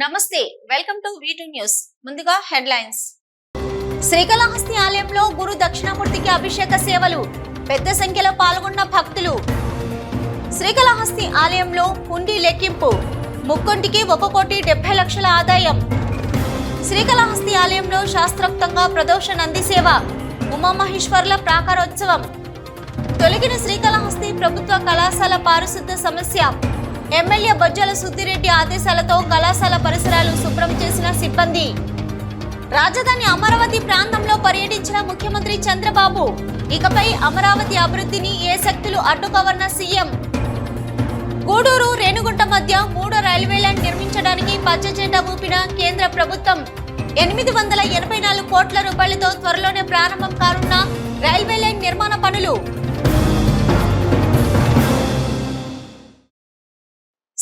నమస్తే, welcome to V2 news. ముందుగా headlines. Srikalahasti ఆలయంలో గురు దక్షిణామూర్తికి అభిషేక సేవలు, పెద్ద సంఖ్యలో పాల్గొన్న భక్తులు. శ్రీకాళహస్తి ఆలయంలో హుండీ లెక్కింపు, ముక్కొంటికి 1,70,00,000 ఆదాయం. శ్రీకాళహస్తి ఆలయంలో శాస్త్రోక్తంగా ప్రదోష నంది సేవ, ఉమామహేశ్వర్ల ప్రాకారోత్సవం. తొలగిన శ్రీకాళహస్తి ప్రభుత్వ కళాశాల పారిశుద్ధ సమస్య. ఎమ్మెల్యే బొజ్జల సుద్దిరెడ్డి ఆదేశాలతో కళాశాల పరిసరాలు శుభ్రం చేసిన సిబ్బంది. రాజధాని అమరావతి ప్రాంతంలో పర్యటించిన ముఖ్యమంత్రి చంద్రబాబు. ఇకపై అమరావతి అభివృద్ధిని ఏ శక్తులు అడ్డుకోవన్న సీఎం. గూడూరు రేణిగుంట మధ్య 3వ రైల్వే లైన్ నిర్మించడానికి పచ్చజెండా ఊపిన కేంద్ర ప్రభుత్వం. 884 కోట్ల రూపాయలతో త్వరలోనే ప్రారంభం కానున్న రైల్వే లైన్ నిర్మాణ పనులు.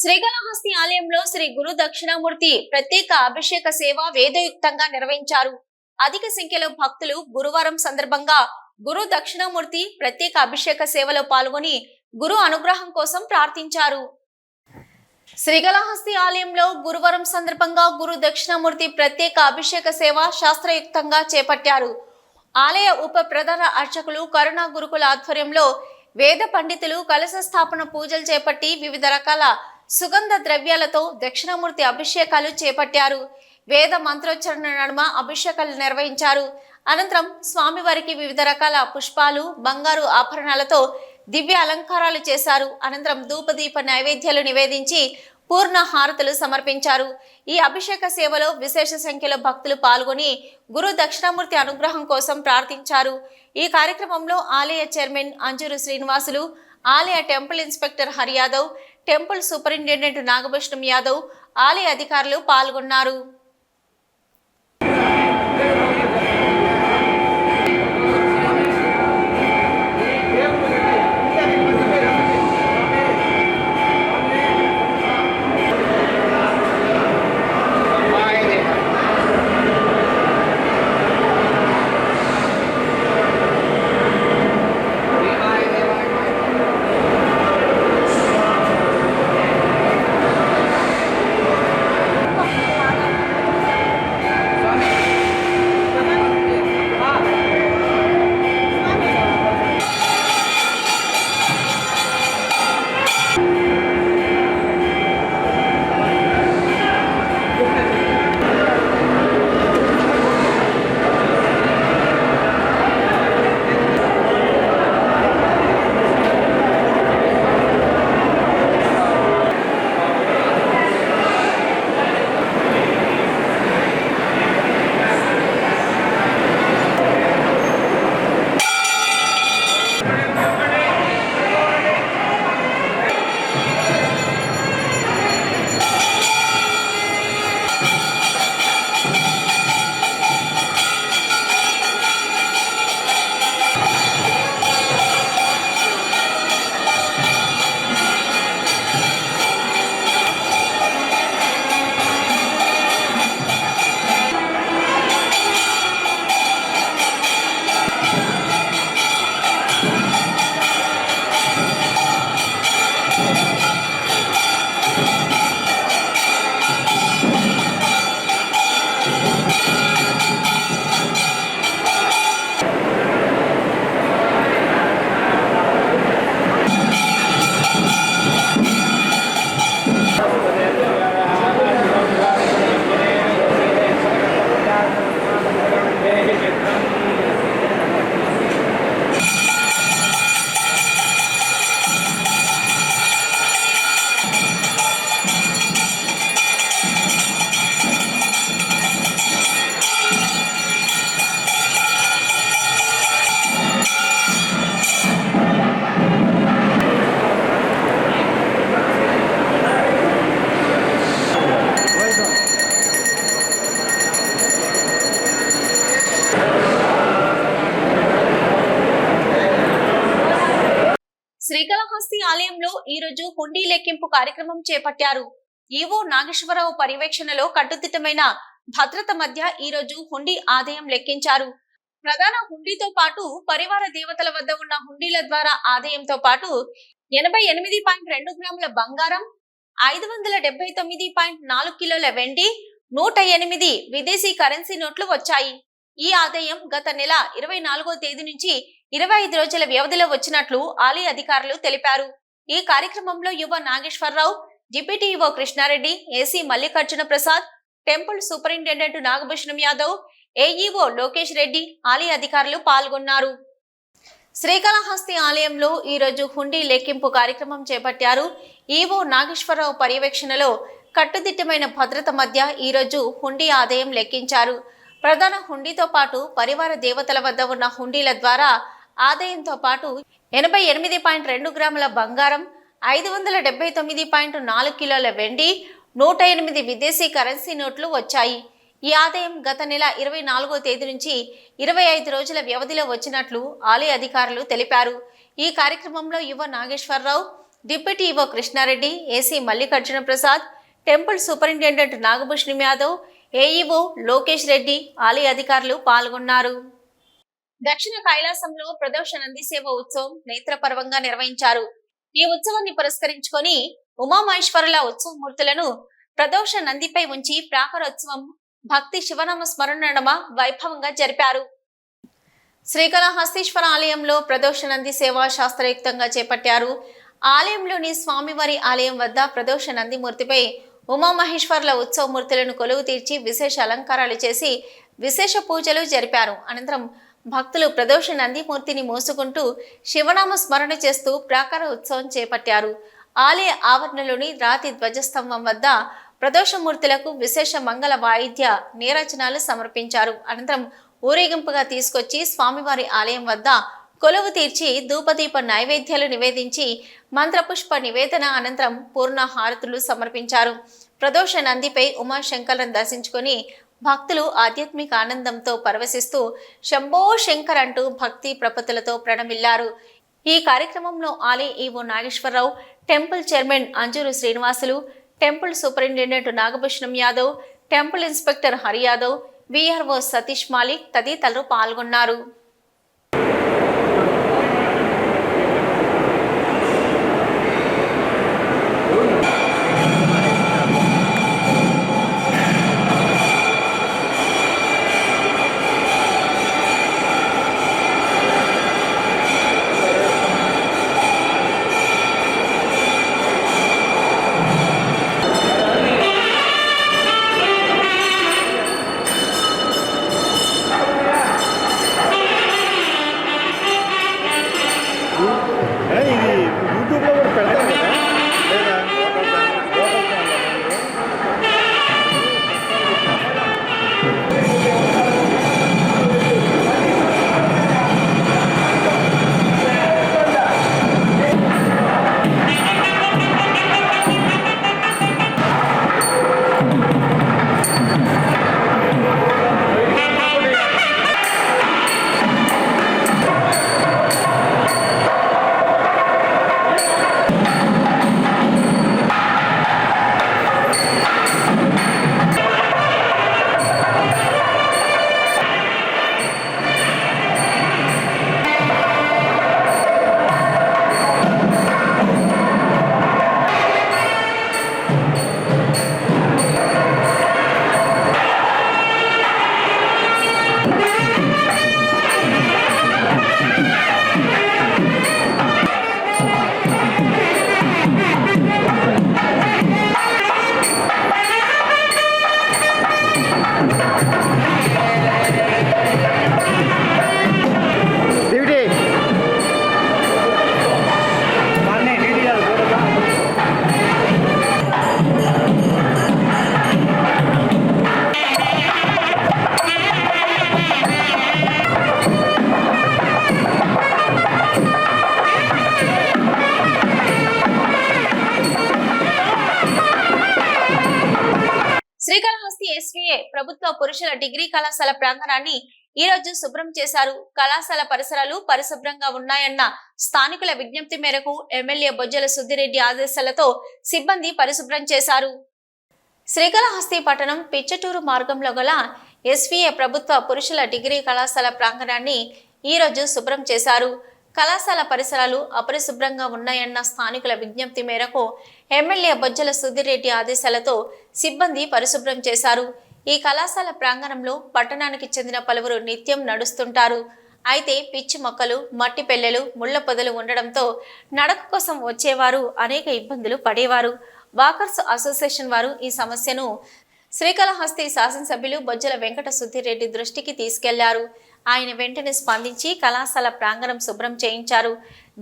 శ్రీకాళహస్తి ఆలయంలో శ్రీ గురు దక్షిణామూర్తి ప్రత్యేక అభిషేక సేవ వేదయుక్తంగా నిర్వహించారు. అధిక సంఖ్యలో భక్తులు గురువారం సందర్భంగా గురు దక్షిణామూర్తి ప్రత్యేక అభిషేక సేవలో పాల్గొని గురు అనుగ్రహం కోసం ప్రార్థించారు. శ్రీకాళహస్తి ఆలయంలో గురువారం సందర్భంగా గురు దక్షిణామూర్తి ప్రత్యేక అభిషేక సేవ శాస్త్రయుక్తంగా చేపట్టారు. ఆలయ ఉప ప్రధాన అర్చకులు కరుణా గురుకుల ఆధ్వర్యంలో వేద పండితులు కలశ స్థాపన పూజలు చేపట్టి వివిధ రకాల సుగంధ ద్రవ్యాలతో దక్షిణామూర్తి అభిషేకాలు చేపట్టారు. వేద మంత్రోచ్చరణ నడుమ అభిషేకాలు నిర్వహించారు. అనంతరం స్వామివారికి వివిధ రకాల పుష్పాలు, బంగారు ఆభరణాలతో దివ్య అలంకారాలు చేశారు. అనంతరం ధూపదీప నైవేద్యాలు నివేదించి పూర్ణ హారతులు సమర్పించారు. ఈ అభిషేక సేవలో విశేష సంఖ్యలో భక్తులు పాల్గొని గురు దక్షిణామూర్తి అనుగ్రహం కోసం ప్రార్థించారు. ఈ కార్యక్రమంలో ఆలయ చైర్మన్ అంజూరు శ్రీనివాసులు, ఆలయ temple inspector Hari Yadav, temple superintendent Nagabhushanam Yadav, ఆలయ అధికారులు పాల్గొన్నారు. శ్రీకాళహస్తి ఆలయంలో ఈ రోజు హుండీ లెక్కింపు కార్యక్రమం చేపట్టారు. ఈవో నాగేశ్వరరావు పర్యవేక్షణలో కట్టుదిట్టమైన భద్రత మధ్య ఈ రోజు హుండీ ఆదాయం లెక్కించారు. ప్రధాన హుండీతో పాటు పరివార దేవతల వద్ద ఉన్న హుండీల ద్వారా ఆదాయంతో పాటు 88.2 గ్రాముల బంగారం, 579.4 కిలోల వెండి, 108 విదేశీ కరెన్సీ నోట్లు వచ్చాయి. ఈ ఆదాయం గత నెల 24వ తేదీ నుంచి 25 రోజుల వ్యవధిలో వచ్చినట్లు ఆలయ అధికారులు తెలిపారు. ఈ కార్యక్రమంలో యువ Nageswara Rao, deputy EO Krishna Reddy, AC Mallikarjuna Prasad, temple superintendent Nagabhushanam Yadav, AEO Lokesh Reddy, ఆలయ అధికారులు పాల్గొన్నారు. శ్రీకాళహస్తి ఆలయంలో ఈరోజు హుండీ లెక్కింపు కార్యక్రమం చేపట్టారు. ఈవో నాగేశ్వరరావు పర్యవేక్షణలో కట్టుదిట్టమైన భద్రత మధ్య ఈరోజు హుండీ ఆదాయం లెక్కించారు. ప్రధాన హుండీతో పాటు పరివార దేవతల వద్ద ఉన్న హుండీల ద్వారా ఆదాయంతో పాటు 88.2 గ్రాముల బంగారం, 579.4 కిలోల వెండి, 108 విదేశీ కరెన్సీ నోట్లు వచ్చాయి. ఈ ఆదాయం గత నెల 24వ తేదీ నుంచి 25 రోజుల వ్యవధిలో వచ్చినట్లు ఆలయ అధికారులు తెలిపారు. ఈ కార్యక్రమంలో యువ Nageswara Rao, deputy EO Krishna Reddy, AC Mallikarjuna Prasad, temple superintendent Nagabhushanam Yadav, AEO Lokesh Reddy, ఆలయ అధికారులు పాల్గొన్నారు. దక్షిణ కైలాసంలో ప్రదోష నంది సేవ ఉత్సవం నేత్రపర్వంగా నిర్వహించారు. ఈ ఉత్సవాన్ని పురస్కరించుకొని ఉమామహేశ్వరుల ఉత్సవమూర్తులను ప్రదోష నందిపై ఉంచి ప్రాకారోత్సవం భక్తి శివనామ స్మరణ నడమ వైభవంగా జరిపారు. శ్రీకాళహస్తీశ్వర ఆలయంలో ప్రదోష నంది సేవ శాస్త్రయుక్తంగా చేపట్టారు. ఆలయంలోని స్వామివారి ఆలయం వద్ద ప్రదోష నందిమూర్తిపై ఉమామహేశ్వరుల ఉత్సవమూర్తులను కొలువు తీర్చి విశేష అలంకారాలు చేసి విశేష పూజలు జరిపారు. అనంతరం భక్తులు ప్రదోష నందిమూర్తిని మోసుకుంటూ శివనామ స్మరణ చేస్తూ ప్రాకార ఉత్సవం చేపట్టారు. ఆలయ ఆవరణలోని రాతి ధ్వజస్తంభం వద్ద ప్రదోషమూర్తులకు విశేష మంగళ వాయిద్య నీరాజనాలు సమర్పించారు. అనంతరం ఊరేగింపుగా తీసుకొచ్చి స్వామివారి ఆలయం వద్ద కొలువు తీర్చి ధూపదీప నైవేద్యాలు నివేదించి మంత్రపుష్ప నివేదన అనంతరం పూర్ణ హారతులు సమర్పించారు. ప్రదోష నందిపై ఉమాశంకర్లను దర్శించుకొని భక్తులు ఆధ్యాత్మిక ఆనందంతో పరవశిస్తూ శంభో శంకర్ అంటూ భక్తి ప్రపత్తులతో ప్రణమిల్లారు. ఈ కార్యక్రమంలో ఆలయ EO Nageswara Rao, temple chairman Anjuru Srinivasulu, temple superintendent Nagabhushanam Yadav, temple inspector Hari Yadav, VRO Satish Malik తదితరులు పాల్గొన్నారు. శ్రీకాళహస్తి ఎస్వీఏ ప్రభుత్వ పురుషుల డిగ్రీ కళాశాల ప్రాంగణాన్ని ఈ రోజు శుభ్రం చేశారు. కళాశాల పరిసరాలు పరిశుభ్రంగా ఉన్నాయన్న స్థానికుల విజ్ఞప్తి మేరకు ఎమ్మెల్యే బొజ్జల సుద్దిరెడ్డి ఆదేశాలతో సిబ్బంది పరిశుభ్రం చేశారు. శ్రీకాళహస్తి పట్టణం పిచ్చటూరు మార్గంలో గల ఎస్వీఏ ప్రభుత్వ పురుషుల డిగ్రీ కళాశాల ప్రాంగణాన్ని ఈ రోజు శుభ్రం చేశారు. కళాశాల పరిసరాలు అపరిశుభ్రంగా ఉన్నాయన్న స్థానికుల విజ్ఞప్తి మేరకు ఎమ్మెల్యే బొజ్జల సుధీర్ రెడ్డి ఆదేశాలతో సిబ్బంది పరిశుభ్రం చేశారు. ఈ కళాశాల ప్రాంగణంలో పట్టణానికి చెందిన పలువురు నిత్యం నడుస్తుంటారు. అయితే పిచ్చి మొక్కలు, మట్టి పెల్లెలు, ముళ్ల పొదలు ఉండడంతో నడక కోసం వచ్చేవారు అనేక ఇబ్బందులు పడేవారు. వాకర్స్ అసోసియేషన్ వారు ఈ సమస్యను శ్రీకాళహస్తి శాసనసభ్యులు బొజ్జల వెంకట సుధీర్ రెడ్డి దృష్టికి తీసుకెళ్లారు. ఆయన వెంటనే స్పందించి కళాశాల ప్రాంగణం శుభ్రం చేయించారు.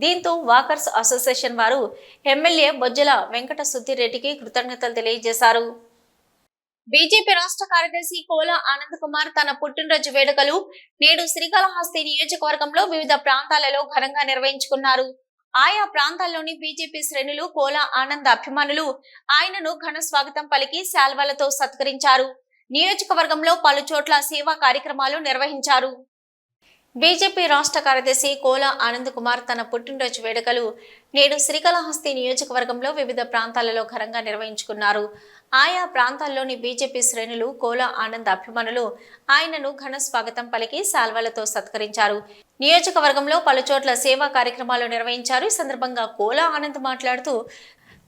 దీంతో వాకర్స్ అసోసియేషన్ వారు ఎమ్మెల్యే బొజ్జల వెంకట సుధీర్ రెడ్డికి కృతజ్ఞతలు తెలియజేశారు. బీజేపీ రాష్ట్ర కార్యదర్శి కోలా ఆనంద్ కుమార్ తన పుట్టినరోజు వేడుకలు నేడు శ్రీకాళహస్తి నియోజకవర్గంలో వివిధ ప్రాంతాలలో ఘనంగా నిర్వహించుకున్నారు. ఆయా ప్రాంతాల్లోని బీజేపీ శ్రేణులు కోలా ఆనంద్ అభిమానులు ఆయనను ఘన స్వాగతం పలికి శాల్వాలతో సత్కరించారు. నియోజకవర్గంలో పలు చోట్ల సేవా కార్యక్రమాలు నిర్వహించారు. బీజేపీ రాష్ట్ర కార్యదర్శి కోలా ఆనంద్ కుమార్ తన పుట్టినరోజు వేడుకలు నేడు శ్రీకాళహస్తి నియోజకవర్గంలో వివిధ ప్రాంతాలలో ఘనంగా నిర్వహించుకున్నారు. ఆయా ప్రాంతాల్లోని బీజేపీ శ్రేణులు కోలా ఆనంద్ అభిమానులు ఆయనను ఘన స్వాగతం పలికి శాల్వాలతో సత్కరించారు. నియోజకవర్గంలో పలు చోట్ల సేవా కార్యక్రమాలు నిర్వహించారు. ఈ సందర్భంగా కోలా ఆనంద్ మాట్లాడుతూ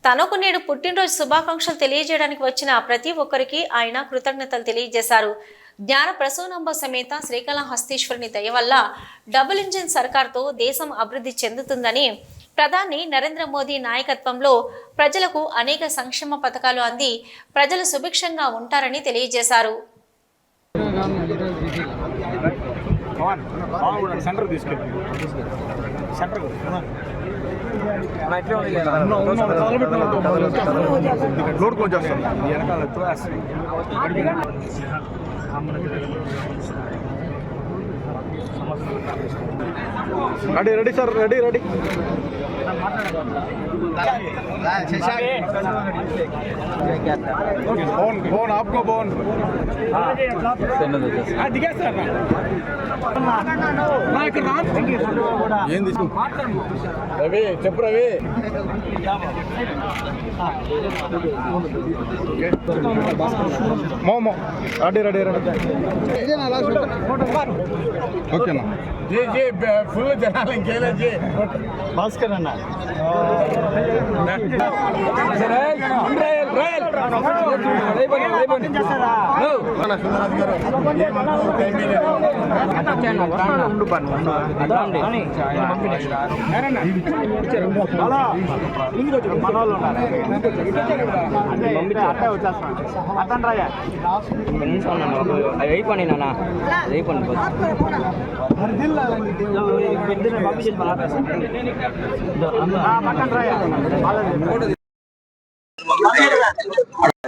తనకు నేడు పుట్టినరోజు శుభాకాంక్షలు తెలియజేయడానికి వచ్చిన ప్రతి ఒక్కరికి ఆయన కృతజ్ఞతలు తెలియజేశారు. జ్ఞాన ప్రసూనంబ సమేత శ్రీకాళహస్తీశ్వరుని దయ వల్ల డబుల్ ఇంజిన్ సర్కార్తో దేశం అభివృద్ధి చెందుతుందని, ప్రధాని నరేంద్ర మోదీ నాయకత్వంలో ప్రజలకు అనేక సంక్షేమ పథకాలు అంది ప్రజలు సుభిక్షంగా ఉంటారని తెలియజేశారు. రెడీ సార్, రెడీ फोन आपको फोन रवि చెప్పు రవి మోమో రెడీ ఓకేనా जी जी फुल जनाल इंकेला जी भास्कर అన్న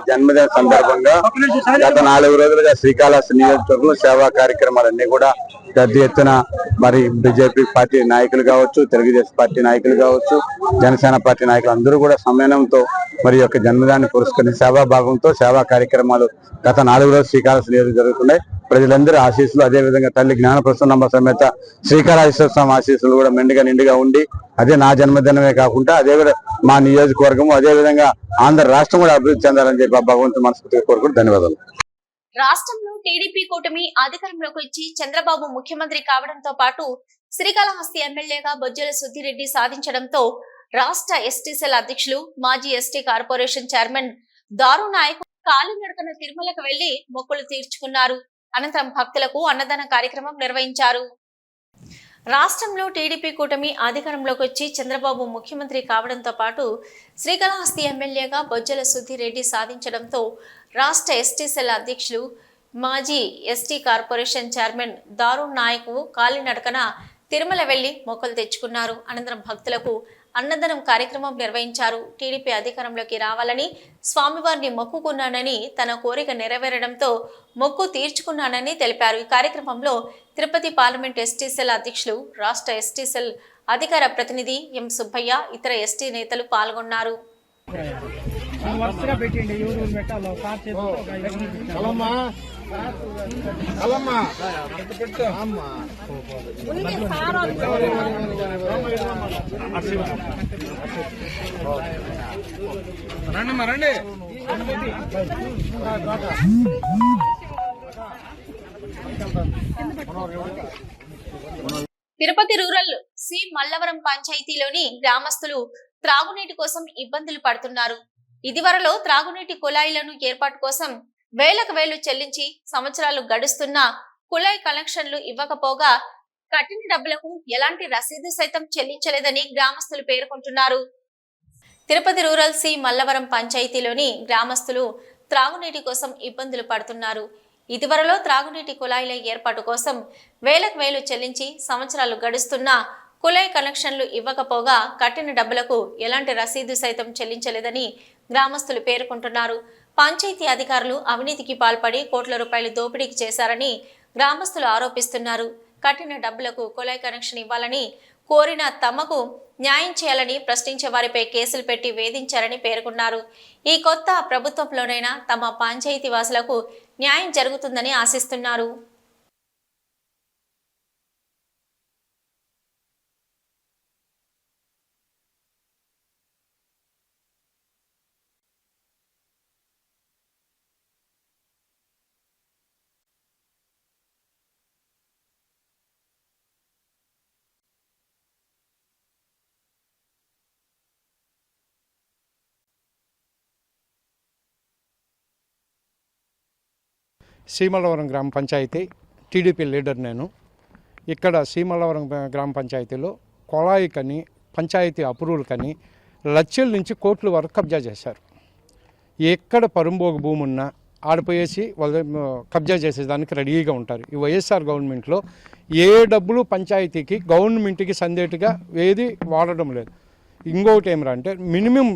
జన్మదిన సందర్భంగా గత 4 రోజులుగా శ్రీకాళహస్తి నియోజకవర్గంలో సేవా కార్యక్రమాలన్నీ కూడా పెద్ద ఎత్తున మరి బీజేపీ పార్టీ నాయకులు కావచ్చు, తెలుగుదేశం పార్టీ నాయకులు కావచ్చు, జనసేన పార్టీ నాయకులు అందరూ కూడా సమ్మేళనంతో మరి యొక్క జన్మదినాన్ని పురస్కరించి సేవా భాగంతో సేవా కార్యక్రమాలు గత 4 రోజులు శ్రీకాళహస్తి నియోజకవర్గంలో జరుగుతున్నాయి. ప్రజలందరూ ఆశీస్సులు, అదేవిధంగా తల్లి జ్ఞాన ప్రసూనంబ సమేత శ్రీకాళహస్తీశ్వర స్వామి ఆశీస్సులు కూడా మెండుగా నిండుగా ఉండి అదే నా జన్మదినమే కాకుండా అదే మా నియోజకవర్గం అదేవిధంగా ఆంధ్ర రాష్ట్రం కూడా అభివృద్ధి చెందాలని చెప్పి భగవంతుడు మనస్ఫూర్తిగా కోరుకుంటూ ధన్యవాదాలు. రాష్ట్రంలో టీడీపీ కూటమి అధికారంలోకి వచ్చి చంద్రబాబు ముఖ్యమంత్రి కావడంతో పాటు శ్రీకాళహస్తి ఎమ్మెల్యేగా బొజ్జల సుధీర్ రెడ్డి సాధించడంతో రాష్ట్ర ఎస్టీ సెల్ అధ్యక్షులు, మాజీ ఎస్టీ కార్పొరేషన్ చైర్మన్ దారు నాయక్ కాలినడకన తిరుమలకు వెళ్లి మొక్కులు తీర్చుకున్నారు. అనంతరం భక్తులకు అన్నదాన కార్యక్రమం నిర్వహించారు. రాష్ట్రంలో టీడీపీ కూటమి అధికారంలోకి వచ్చి చంద్రబాబు ముఖ్యమంత్రి కావడంతో పాటు శ్రీకాళహస్తి ఎమ్మెల్యేగా బొజ్జల సుధీర్ రెడ్డి సాధించడంతో రాష్ట్ర ఎస్టీ సెల్ అధ్యక్షులు, మాజీ ఎస్టీ కార్పొరేషన్ చైర్మన్ దారు నాయక్ కాలినడకన తిరుమల వెళ్లి మొక్కలు తెచ్చుకున్నారు. అనంతరం భక్తులకు అన్నదానం కార్యక్రమం నిర్వహించారు. టీడీపీ అధికారంలోకి రావాలని స్వామివారిని మొక్కుకున్నానని, తన కోరిక నెరవేరడంతో మొక్కు తీర్చుకున్నానని తెలిపారు. ఈ కార్యక్రమంలో తిరుపతి పార్లమెంట్ ఎస్టీ సెల్ అధ్యక్షులు, రాష్ట్ర ఎస్టీ సెల్ అధికార ప్రతినిధి ఎం సుబ్బయ్య, ఇతర ఎస్టీ నేతలు పాల్గొన్నారు. రండి తిరుపతి రూరల్ సి మల్లవరం పంచాయతీలోని గ్రామస్తులు త్రాగునీటి కోసం ఇబ్బందులు పడుతున్నారు. ఇదివరలో త్రాగునీటి కుళాయిలను ఏర్పాటు కోసం వేలకు వేలు చెల్లించి సంవత్సరాలు గడుస్తున్నా కుళాయి కనెక్షన్లు ఇవ్వకపోగా కట్టిన డబ్బులకు ఎలాంటి రసీదు సైతం చెల్లించలేదని గ్రామస్తులు పేర్కొంటున్నారు. తిరుపతి రూరల్ సి మల్లవరం పంచాయతీలోని గ్రామస్తులు త్రాగునీటి కోసం ఇబ్బందులు పడుతున్నారు. ఇదివరలో త్రాగునీటి కుళాయిల ఏర్పాటు కోసం వేలకు వేలు చెల్లించి సంవత్సరాలు గడుస్తున్నా కుళాయి కనెక్షన్లు ఇవ్వకపోగా కట్టిన డబ్బులకు ఎలాంటి రసీదు సైతం చెల్లించలేదని గ్రామస్తులు పేర్కొంటున్నారు. పంచాయతీ అధికారులు అవినీతికి పాల్పడి కోట్ల రూపాయలు దోపిడీకి చేశారని గ్రామస్తులు ఆరోపిస్తున్నారు. కట్టిన డబ్బులకు కుళాయి కనెక్షన్ ఇవ్వాలని కోరిన తమకు న్యాయం చేయాలని ప్రశ్నించే వారిపై కేసులు పెట్టి వేధించారని పేర్కొన్నారు. ఈ కొత్త ప్రభుత్వంలోనైనా తమ పంచాయతీ వాసులకు న్యాయం జరుగుతుందని ఆశిస్తున్నారు. సీమలవరం గ్రామ పంచాయతీ టీడీపీ లీడర్ నేను. ఇక్కడ సీమలవరం గ్రామ పంచాయతీలో కొళాయికని పంచాయతీ అప్రూవల్కని లక్షల నుంచి కోట్ల వరకు కబ్జా చేశారు. ఎక్కడ పరుంబోగు భూమి ఉన్నా ఆడిపోయేసి వాళ్ళు కబ్జా చేసేదానికి రెడీగా ఉంటారు. ఈ వైఎస్ఆర్ గవర్నమెంట్లో ఏ డబ్బులు పంచాయతీకి గవర్నమెంట్కి సందేటుగా ఏది వాడడం లేదు. ఇంకొకటి ఏమిరా అంటే మినిమం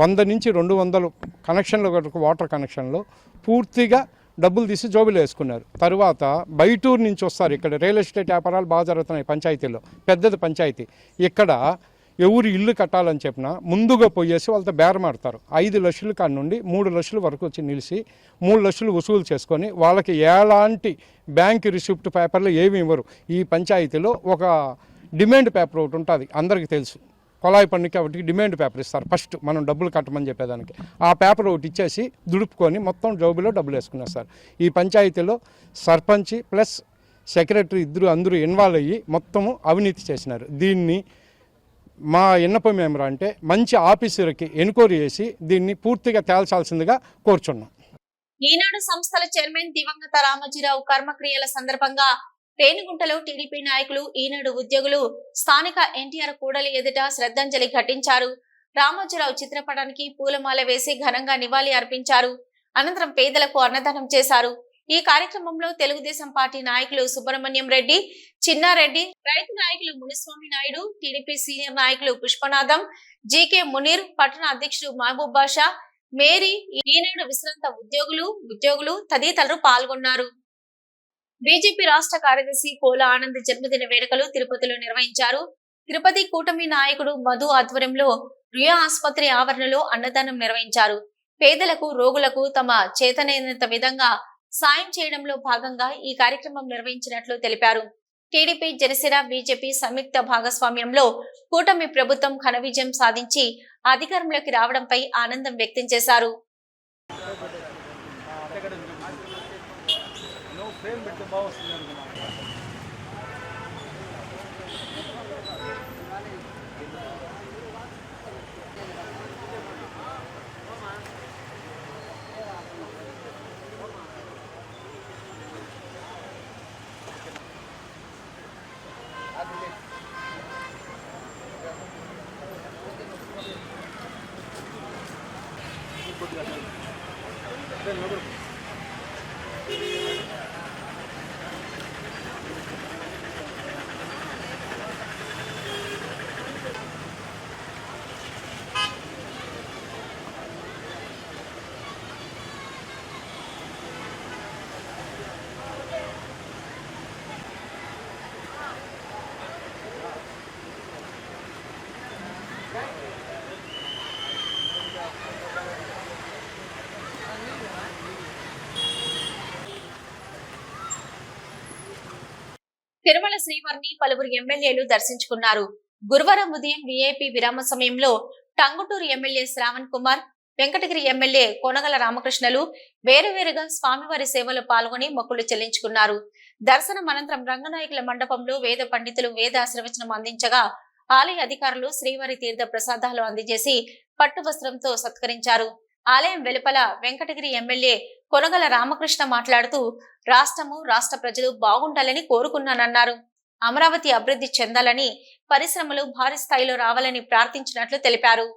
100 నుంచి 200 కనెక్షన్లు వరకు వాటర్ కనెక్షన్లో పూర్తిగా డబ్బులు తీసి జోబులు వేసుకున్నారు. తర్వాత బయటూరు నుంచి వస్తారు. ఇక్కడ రియల్ ఎస్టేట్ వ్యాపారాలు బాగా జరుగుతున్నాయి పంచాయతీలో, పెద్దది పంచాయతీ. ఇక్కడ ఎవరు ఇల్లు కట్టాలని చెప్పినా ముందుగా పోయేసి వాళ్ళతో బేరమాడతారు. 5 లక్షల కాడ నుండి 3 లక్షల వరకు వచ్చి నిలిచి 3 లక్షలు వసూలు చేసుకొని వాళ్ళకి ఎలాంటి బ్యాంక్ రిసిప్ట్ పేపర్లు ఏమి ఇవ్వరు. ఈ పంచాయతీలో ఒక డిమాండ్ పేపర్ ఒకటి ఉంటుంది, అందరికీ తెలుసు. కొళాయి పన్నుకి వాటికి డిమాండ్ పేపర్ ఇస్తారు ఫస్ట్ మనం డబ్బులు కట్టమని చెప్పేదానికి. ఆ పేపర్ ఒకటి ఇచ్చేసి దుడుపుకొని మొత్తం జోబులో డబ్బులు వేసుకున్నారు సార్. ఈ పంచాయతీలో సర్పంచ్ ప్లస్ సెక్రటరీ అందరూ ఇన్వాల్వ్ అయ్యి మొత్తము అవినీతి చేసినారు. దీన్ని మా విన్నపం ఏమరా అంటే మంచి ఆఫీసర్కి ఎన్క్వైరీ చేసి దీన్ని పూర్తిగా తేల్చాల్సిందిగా కోరుచున్నాం. ఈనాడు సంస్థల చైర్మన్ దివంగత రామోజీరావు కర్మక్రియల సందర్భంగా రేణిగుంటలో టీడీపీ నాయకులు, ఈనాడు ఉద్యోగులు స్థానిక ఎన్టీఆర్ కూడలి ఎదుట శ్రద్ధాంజలి ఘటించారు. రామోజీరావు చిత్రపటానికి పూలమాల వేసి ఘనంగా నివాళి అర్పించారు. అనంతరం పేదలకు అన్నదానం చేశారు. ఈ కార్యక్రమంలో తెలుగుదేశం పార్టీ నాయకులు సుబ్రహ్మణ్యం రెడ్డి, చిన్నారెడ్డి, రైతు నాయకులు మునిస్వామి నాయుడు, టీడీపీ సీనియర్ నాయకులు పుష్పనాథం, జీకే మునీర్, పట్టణ అధ్యక్షుడు మహబూబ్ బాషా, మేరీ, ఈనాడు విశ్రాంత ఉద్యోగులు తదితరులు పాల్గొన్నారు. బీజేపీ రాష్ట్ర కార్యదర్శి కోల ఆనంద్ జన్మదిన వేడుకలు తిరుపతిలో నిర్వహించారు. తిరుపతి కూటమి నాయకుడు మధు ఆధ్వర్యంలో రుయా ఆసుపత్రి ఆవరణలో అన్నదానం నిర్వహించారు. పేదలకు, రోగులకు తమ చేతనైనంత విధంగా సాయం చేయడంలో భాగంగా ఈ కార్యక్రమం నిర్వహించినట్లు తెలిపారు. టీడీపీ, జనసేన, బీజేపీ సంయుక్త భాగస్వామ్యంలో కూటమి ప్రభుత్వం ఘన విజయం సాధించి అధికారంలోకి రావడంపై ఆనందం వ్యక్తం చేశారు. తిరుమల శ్రీవారిని పలువురు ఎమ్మెల్యేలు దర్శించుకున్నారు. గురువారం ఉదయం వీఐపీ విరామ సమయంలో టంగుటూరు ఎమ్మెల్యే శ్రావణ్ కుమార్, వెంకటగిరి ఎమ్మెల్యే కొనగల రామకృష్ణలు వేరువేరుగా స్వామివారి సేవలో పాల్గొని మొక్కులు చెల్లించుకున్నారు. దర్శనం అనంతరం రంగనాయకుల మండపంలో వేద పండితులు వేద ఆశీర్వచనం అందించగా ఆలయ అధికారులు శ్రీవారి తీర్థ ప్రసాదాలు అందజేసి పట్టు వస్త్రంతో సత్కరించారు. ఆలయం వెలుపల వెంకటగిరి ఎమ్మెల్యే కొనగల రామకృష్ణ మాట్లాడుతూ రాష్ట్రము రాష్ట్ర ప్రజలు బాగుండాలని కోరుకున్నానన్నారు. అమరావతి అభివృద్ధి చెందాలని, పరిశ్రమలు భారీ స్థాయిలో రావాలని ప్రార్థించినట్లు తెలిపారు.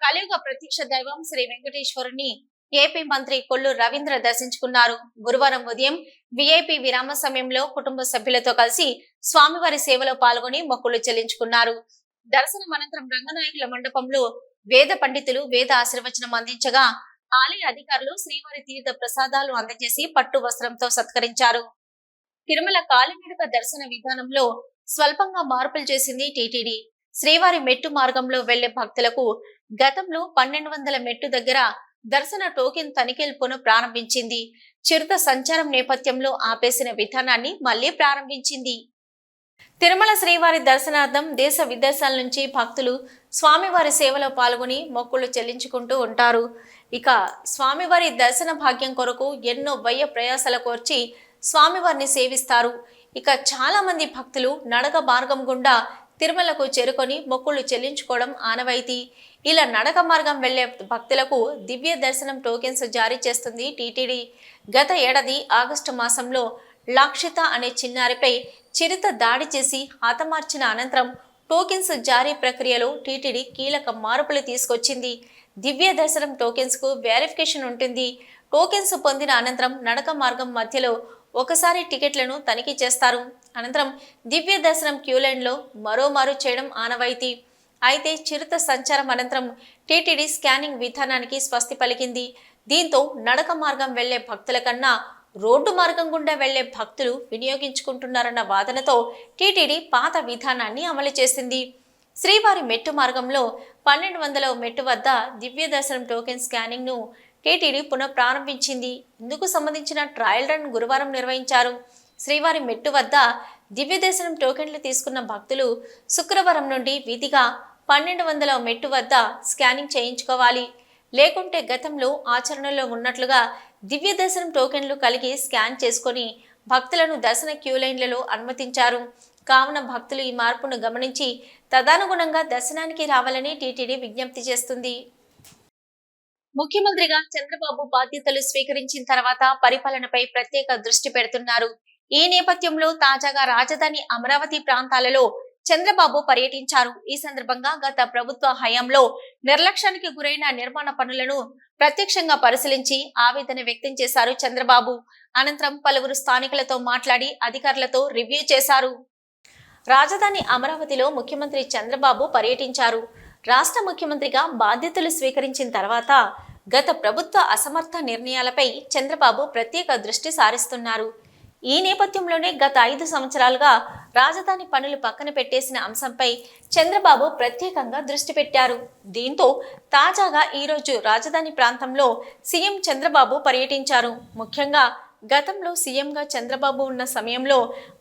కలియుగ ప్రత్యక్ష దైవం శ్రీ వెంకటేశ్వరుని ఏపీ మంత్రి కొల్లు రవీంద్ర దర్శించుకున్నారు. గురువారం ఉదయం విఐపి విరామ సమయంలో కుటుంబ సభ్యులతో కలిసి స్వామివారి సేవలో పాల్గొని మొక్కులు చెల్లించుకున్నారు. దర్శనం అనంతరం రంగనాయకుల మండపంలో వేద పండితులు వేద ఆశీర్వచనం అందించగా ఆలయ అధికారులు శ్రీవారి తీర్థ ప్రసాదాలు అందజేసి పట్టు వస్త్రంతో సత్కరించారు. తిరుమల కాలినడక దర్శన విధానంలో స్వల్పంగా మార్పులు చేసింది టీటీడీ. శ్రీవారి మెట్టు మార్గంలో వెళ్లే భక్తులకు గతంలో 1200 మెట్టు దగ్గర దర్శన టోకెన్ తనిఖీలు పునః ప్రారంభించింది. చిరుత సంచారం నేపథ్యంలో ఆపేసిన విధానాన్ని మళ్లీ ప్రారంభించింది. తిరుమల శ్రీవారి దర్శనార్థం దేశ విదేశాల నుంచి భక్తులు స్వామివారి సేవలో పాల్గొని మొక్కులు చెల్లించుకుంటూ ఉంటారు. ఇక స్వామివారి దర్శన భాగ్యం కొరకు ఎన్నో వ్యయ ప్రయాసాల కోర్చి స్వామివారిని సేవిస్తారు. ఇక చాలా మంది భక్తులు నడక మార్గం గుండా తిరుమలకు చేరుకొని మొక్కులు చెల్లించుకోవడం ఆనవాయితీ. ఇలా నడక మార్గం వెళ్లే భక్తులకు దివ్య దర్శనం టోకెన్స్ జారీ చేస్తుంది టీటీడీ. గత ఏడాది ఆగస్టు మాసంలో లాక్షిత అనే చిన్నారిపై చిరుత దాడి చేసి హతమార్చిన అనంతరం టోకెన్స్ జారీ ప్రక్రియలో టీటీడీ కీలక మార్పులు తీసుకొచ్చింది. దివ్య దర్శనం టోకెన్స్ కు వెరిఫికేషన్ ఉంటుంది. టోకెన్స్ పొందిన అనంతరం నడక మార్గం మధ్యలో ఒకసారి టికెట్లను తనిఖీ చేస్తారు. అనంతరం దివ్య దర్శనం క్యూ లైన్లో మరోమారు చేయడం ఆనవాయితీ. అయితే చిరుత సంచారం అనంతరం టీటీడీ స్కానింగ్ విధానానికి స్వస్తి పలికింది. దీంతో నడక మార్గం వెళ్లే భక్తుల కన్నా రోడ్డు మార్గం గుండా వెళ్లే భక్తులు వినియోగించుకుంటున్నారన్న వాదనతో టీటీడీ పాత విధానాన్ని అమలు చేసింది. శ్రీవారి మెట్టు మార్గంలో 1200 మెట్టు వద్ద దివ్య దర్శనం టోకెన్ స్కానింగ్ ను టీటీడీ పునః ప్రారంభించింది. ఇందుకు సంబంధించిన ట్రయల్ రన్ గురువారం నిర్వహించారు. శ్రీవారి మెట్టు వద్ద దివ్య దర్శనం టోకెన్లు తీసుకున్న భక్తులు శుక్రవారం నుండి విధిగా 1200 మెట్టు వద్ద స్కానింగ్ చేయించుకోవాలి. లేకుంటే గతంలో ఆచరణలో ఉన్నట్లుగా దివ్య దర్శనం టోకెన్లు కలిగి స్కాన్ చేసుకొని భక్తులను దర్శన క్యూ లైన్లలో అనుమతించారు. కావున భక్తులు ఈ మార్పును గమనించి తదనుగుణంగా దర్శనానికి రావాలని టీటీడీ విజ్ఞప్తి చేస్తుంది. ముఖ్యమంత్రిగా చంద్రబాబు బాధ్యతలు స్వీకరించిన తర్వాత పరిపాలనపై ప్రత్యేక దృష్టి పెడుతున్నారు. ఈ నేపథ్యంలో తాజాగా రాజధాని అమరావతి ప్రాంతాలలో చంద్రబాబు పర్యటించారు. ఈ సందర్భంగా గత ప్రభుత్వ హయాంలో నిర్లక్ష్యానికి గురైన నిర్మాణ పనులను ప్రత్యక్షంగా పరిశీలించి ఆవేదన వ్యక్తం చేశారు చంద్రబాబు. అనంతరం పలువురు స్థానికులతో మాట్లాడి అధికారులతో రివ్యూ చేశారు. రాజధాని అమరావతిలో ముఖ్యమంత్రి చంద్రబాబు పర్యటించారు. రాష్ట్ర ముఖ్యమంత్రిగా బాధ్యతలు స్వీకరించిన తర్వాత గత ప్రభుత్వ అసమర్థ నిర్ణయాలపై చంద్రబాబు ప్రత్యేక దృష్టి సారిస్తున్నారు. ఈ నేపథ్యంలోనే గత 5 సంవత్సరాలుగా రాజధాని పనులు పక్కన పెట్టేసిన అంశంపై చంద్రబాబు ప్రత్యేకంగా దృష్టి పెట్టారు. దీంతో తాజాగా ఈరోజు రాజధాని ప్రాంతంలో సీఎం చంద్రబాబు పర్యటించారు. ముఖ్యంగా గతంలో సీఎంగా చంద్రబాబు ఉన్న సమయంలో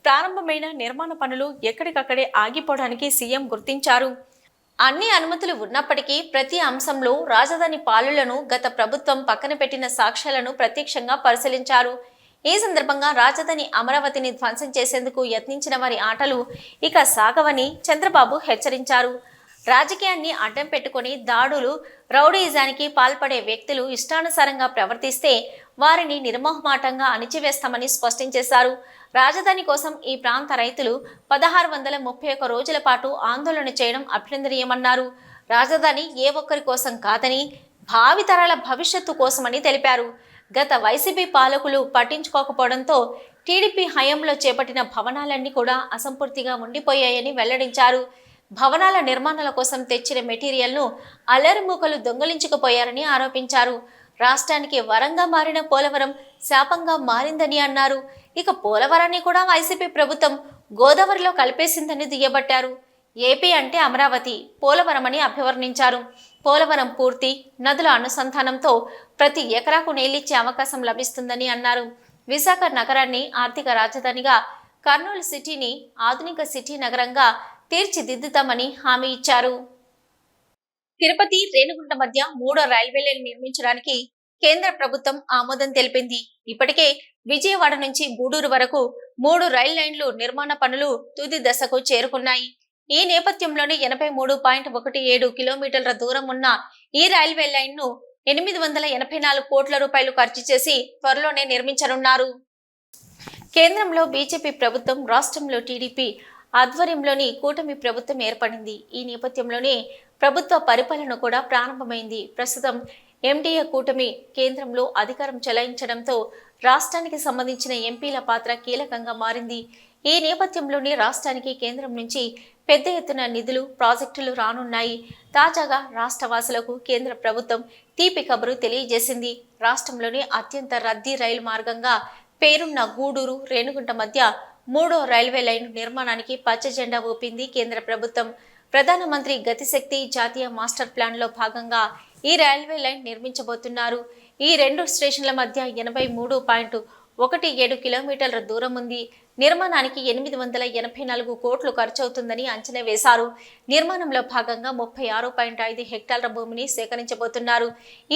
ప్రారంభమైన నిర్మాణ పనులు ఎక్కడికక్కడే ఆగిపోవడానికి సీఎం గుర్తించారు. అన్ని అనుమతులు ఉన్నప్పటికీ ప్రతి అంశంలో రాజధాని పాలనలను గత ప్రభుత్వం పక్కన పెట్టిన సాక్ష్యాలను ప్రత్యక్షంగా పరిశీలించారు. ఈ సందర్భంగా రాజధాని అమరావతిని ధ్వంసం చేసేందుకు యత్నించిన వారి ఆటలు ఇక సాగవని చంద్రబాబు హెచ్చరించారు. రాజకీయాన్ని అడ్డం పెట్టుకుని దాడులు, రౌడీయిజానికి పాల్పడే వ్యక్తులు ఇష్టానుసారంగా ప్రవర్తిస్తే వారిని నిర్మోహమాటంగా అణిచివేస్తామని స్పష్టం చేశారు. రాజధాని కోసం ఈ ప్రాంత రైతులు 1631 రోజుల పాటు ఆందోళన చేయడం అభినందనీయమన్నారు. రాజధాని ఏ ఒక్కరి కోసం కాదని భావితరాల భవిష్యత్తు కోసమని తెలిపారు. గత వైసీపీ పాలకులు పట్టించుకోకపోవడంతో టీడీపీ హయాంలో చేపట్టిన భవనాలన్నీ కూడా అసంపూర్తిగా ఉండిపోయాయని వెల్లడించారు. భవనాల నిర్మాణాల కోసం తెచ్చిన మెటీరియల్ను అల్లరిమూకలు దొంగలించుకుపోయారని ఆరోపించారు. రాష్ట్రానికి వరంగా మారిన పోలవరం శాపంగా మారిందని అన్నారు. ఇక పోలవరాన్ని కూడా వైసీపీ ప్రభుత్వం గోదావరిలో కలిపేసిందని దుయ్యబట్టారు. ఏపీ అంటే అమరావతి, పోలవరం అని అభివర్ణించారు. పోలవరం పూర్తి నదుల అనుసంధానంతో ప్రతి ఎకరాకు నీళ్లిచ్చే అవకాశం లభిస్తుందని అన్నారు. విశాఖ నగరాన్ని ఆర్థిక రాజధానిగా, కర్నూలు సిటీని ఆధునిక సిటీ నగరంగా తీర్చిదిద్దుతామని హామీ ఇచ్చారు. తిరుపతి రేణిగుంట మధ్య 3వ రైల్వే లైన్ నిర్మించడానికి కేంద్ర ప్రభుత్వం ఆమోదం తెలిపింది. ఇప్పటికే విజయవాడ నుంచి గూడూరు వరకు 3 రైల్ లైన్లు నిర్మాణ పనులు తుది దశకు చేరుకున్నాయి. ఈ నేపథ్యంలోనే 83.17 కిలోమీటర్ల దూరం ఉన్న ఈ రైల్వే లైన్ ను 884 కోట్ల రూపాయలు ఖర్చు చేసి త్వరలోనే నిర్మించనున్నారు. కేంద్రంలో బీజేపీ ప్రభుత్వం, రాష్ట్రంలో టీడీపీ ఆధ్వర్యంలోని కూటమి ప్రభుత్వం ఏర్పడింది. ఈ నేపథ్యంలోనే ప్రభుత్వ పరిపాలన కూడా ప్రారంభమైంది. ప్రస్తుతం ఎన్డీఏ కూటమి కేంద్రంలో అధికారం చెలాయించడంతో రాష్ట్రానికి సంబంధించిన ఎంపీల పాత్ర కీలకంగా మారింది. ఈ నేపథ్యంలోనే రాష్ట్రానికి కేంద్రం నుంచి పెద్ద ఎత్తున నిధులు, ప్రాజెక్టులు రానున్నాయి. తాజాగా రాష్ట్రవాసులకు కేంద్ర ప్రభుత్వం తీపి కబురు తెలియజేసింది. రాష్ట్రంలోని అత్యంత రద్దీ రైలు మార్గంగా పేరున్న గూడూరు రేణిగుంట మధ్య 3వ రైల్వే లైన్ నిర్మాణానికి పచ్చ జెండా ఊపింది కేంద్ర ప్రభుత్వం. ప్రధానమంత్రి గతిశక్తి జాతీయ మాస్టర్ ప్లాన్ లో భాగంగా ఈ రైల్వే లైన్ నిర్మించబోతున్నారు. ఈ 2 స్టేషన్ల మధ్య 83.17 కిలోమీటర్ల దూరం ఉంది. నిర్మాణానికి 884 కోట్లు ఖర్చవుతుందని అంచనా వేశారు. నిర్మాణంలో భాగంగా 36.5 హెక్టార్ల భూమిని సేకరించబోతున్నారు.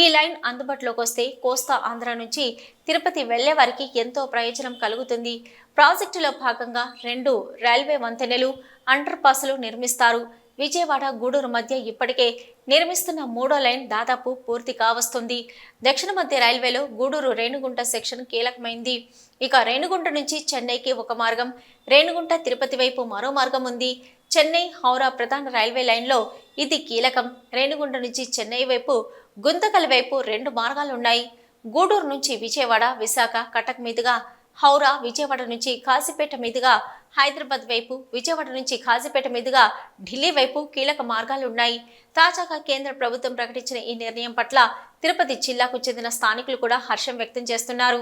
ఈ లైన్ అందుబాటులోకి వస్తే కోస్తా ఆంధ్ర నుంచి తిరుపతి వెళ్లే వారికి ఎంతో ప్రయోజనం కలుగుతుంది. ప్రాజెక్టులో భాగంగా 2 రైల్వే వంతెనలు, అండర్ పాస్లు నిర్మిస్తారు. విజయవాడ గూడూరు మధ్య ఇప్పటికే నిర్మిస్తున్న 3వ లైన్ దాదాపు పూర్తి కావస్తుంది. దక్షిణ మధ్య రైల్వేలో గూడూరు రేణిగుంట సెక్షన్ కీలకమైంది. ఇక రేణిగుంట నుంచి చెన్నైకి ఒక మార్గం, రేణిగుంట తిరుపతి వైపు మరో మార్గం ఉంది. చెన్నై హౌరా ప్రధాన రైల్వే లైన్లో ఇది కీలకం. రేణిగుంట నుంచి చెన్నై వైపు, గుంతకల్ వైపు 2 మార్గాలున్నాయి. గూడూరు నుంచి విజయవాడ, విశాఖ, కటక్ మీదుగా, హౌరా విజయవాడ నుంచి కాజీపేట మీదుగా హైదరాబాద్ వైపు, విజయవాడ నుంచి కాజీపేట మీదుగా ఢిల్లీ వైపు కీలక మార్గాలున్నాయి. తాజాగా కేంద్ర ప్రభుత్వం ప్రకటించిన ఈ నిర్ణయం పట్ల తిరుపతి జిల్లాకు చెందిన స్థానికులు కూడా హర్షం వ్యక్తం చేస్తున్నారు.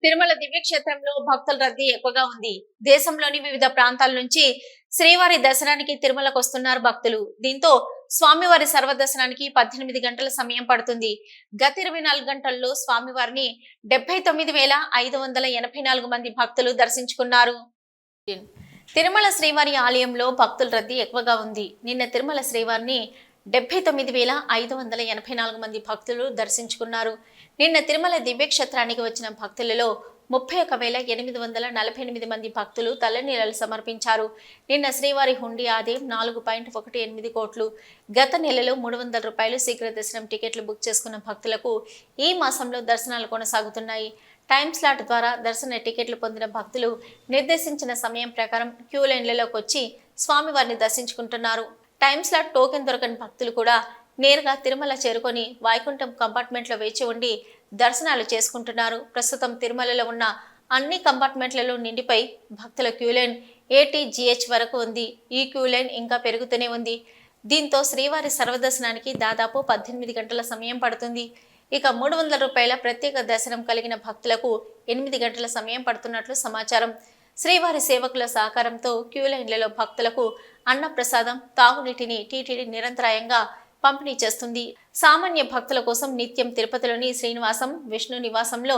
తిరుమల దివ్యక్షేత్రంలో భక్తుల రద్దీ ఎక్కువగా ఉంది. దేశంలోని వివిధ ప్రాంతాల నుంచి శ్రీవారి దర్శనానికి తిరుమలకు వస్తున్నారు భక్తులు. దీంతో స్వామివారి సర్వదర్శనానికి 18 గంటల సమయం పడుతుంది. గత 24 గంటల్లో స్వామివారిని 79,584 మంది భక్తులు దర్శించుకున్నారు. తిరుమల శ్రీవారి ఆలయంలో భక్తుల రద్దీ ఎక్కువగా ఉంది. నిన్న తిరుమల శ్రీవారిని 79,584 మంది భక్తులు దర్శించుకున్నారు. నిన్న తిరుమల దివ్యక్షేత్రానికి వచ్చిన భక్తులలో 31,848 మంది భక్తులు తలనీలాలు సమర్పించారు. నిన్న శ్రీవారి హుండీ ఆదాయం 4.18 కోట్లు. గత నెలలో 300 రూపాయలు శీఘ్ర దర్శనం టికెట్లు బుక్ చేసుకున్న భక్తులకు ఈ మాసంలో దర్శనాలు కొనసాగుతున్నాయి. టైం స్లాట్ ద్వారా దర్శన టికెట్లు పొందిన భక్తులు నిర్దేశించిన సమయం ప్రకారం క్యూ లైన్లలోకి వచ్చి స్వామివారిని దర్శించుకుంటున్నారు. టైం స్లాట్ టోకెన్ దొరకని భక్తులు కూడా నేరుగా తిరుమల చేరుకొని వైకుంఠం కంపార్ట్మెంట్లో వేచి ఉండి దర్శనాలు చేసుకుంటున్నారు. ప్రస్తుతం తిరుమలలో ఉన్న అన్ని కంపార్ట్మెంట్లలో నిండిపోయి భక్తుల క్యూలైన్ ATGH వరకు ఉంది. ఈ క్యూలైన్ ఇంకా పెరుగుతూనే ఉంది. దీంతో శ్రీవారి సర్వదర్శనానికి దాదాపు 18 గంటల సమయం పడుతుంది. ఇక 300 రూపాయల ప్రత్యేక దర్శనం కలిగిన భక్తులకు 8 గంటల సమయం పడుతున్నట్లు సమాచారం. శ్రీవారి సేవకుల సహకారంతో క్యూలైన్లలో భక్తులకు అన్నప్రసాదం, తాగునీటిని టీటీడీ నిరంతరాయంగా పంపిణీ చేస్తుంది. సామాన్య భక్తుల కోసం నిత్యం తిరుపతిలోని శ్రీనివాసం, విష్ణు నివాసంలో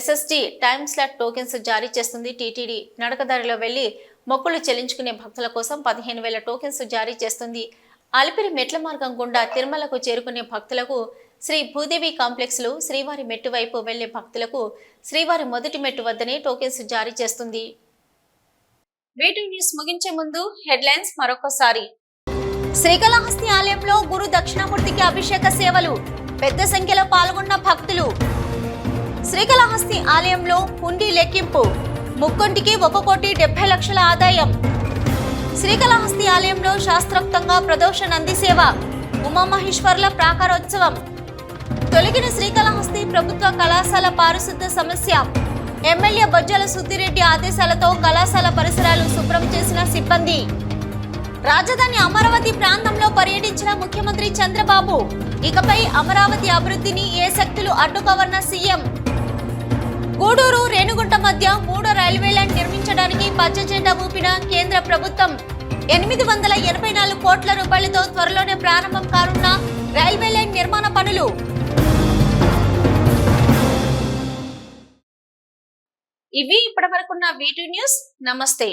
SSD టైమ్ స్లాట్ టోకెన్స్ జారీ చేస్తుంది టీటీడీ. నడకదారిలో వెళ్లి మొక్కులు చెల్లించుకునే భక్తుల కోసం 15,000 టోకెన్స్ జారీ చేస్తుంది. అలిపిరి మెట్ల మార్గం గుండా తిరుమలకు చేరుకునే భక్తులకు శ్రీ భూదేవి కాంప్లెక్స్ లో, శ్రీవారి మెట్టు వైపు వెళ్లే భక్తులకు శ్రీవారి మొదటి మెట్టు వద్దనే టోకెన్స్ జారీ చేస్తుంది. వీటి న్యూస్ ముగించే ముందు హెడ్లైన్స్ మరొకసారి. శ్రీకాళహస్తి ఆలయంలో గురు దక్షిణామూర్తికి అభిషేక సేవలు, పెద్ద సంఖ్యలో పాల్గొన్న భక్తులు. శ్రీకాళహస్తి ఆలయంలో హుండీ లెక్కింపు, ముక్కొంటికి 1,70 లక్షల ఆదాయం. శ్రీకాళహస్తి ఆలయంలో శాస్త్రోక్తంగా ప్రదోష నంది సేవ, ఉమామహేశ్వర్ల ప్రాకారోత్సవం. తొలగిన శ్రీకాళహస్తి ప్రభుత్వ కళాశాల పారిశుద్ధ సమస్య, ఎమ్మెల్యే బొజ్జల సుద్దిరెడ్డి ఆదేశాలతో కళాశాల పరిసరాలు శుభ్రం చేసిన సిబ్బంది. రాజధాని అమరావతి ప్రాంతంలో పర్యటించిన ముఖ్యమంత్రి చంద్రబాబు ఇకపై అమరావతి అభివృద్ధిని ఏ శక్తులు అడ్డుకోవన్న సీఎం. గూడూరు రేణిగుంట మధ్య 3వ రైల్వే లైన్ నిర్మించడానికి పచ్చ జెండా ఊపిన కేంద్ర ప్రభుత్వం. 884 కోట్ల రూపాయలతో త్వరలోనే ప్రారంభం కానున్న రైల్వే లైన్ నిర్మాణ పనులు. ఇవి ఇప్పటివరకున్న V2 న్యూస్. నమస్తే.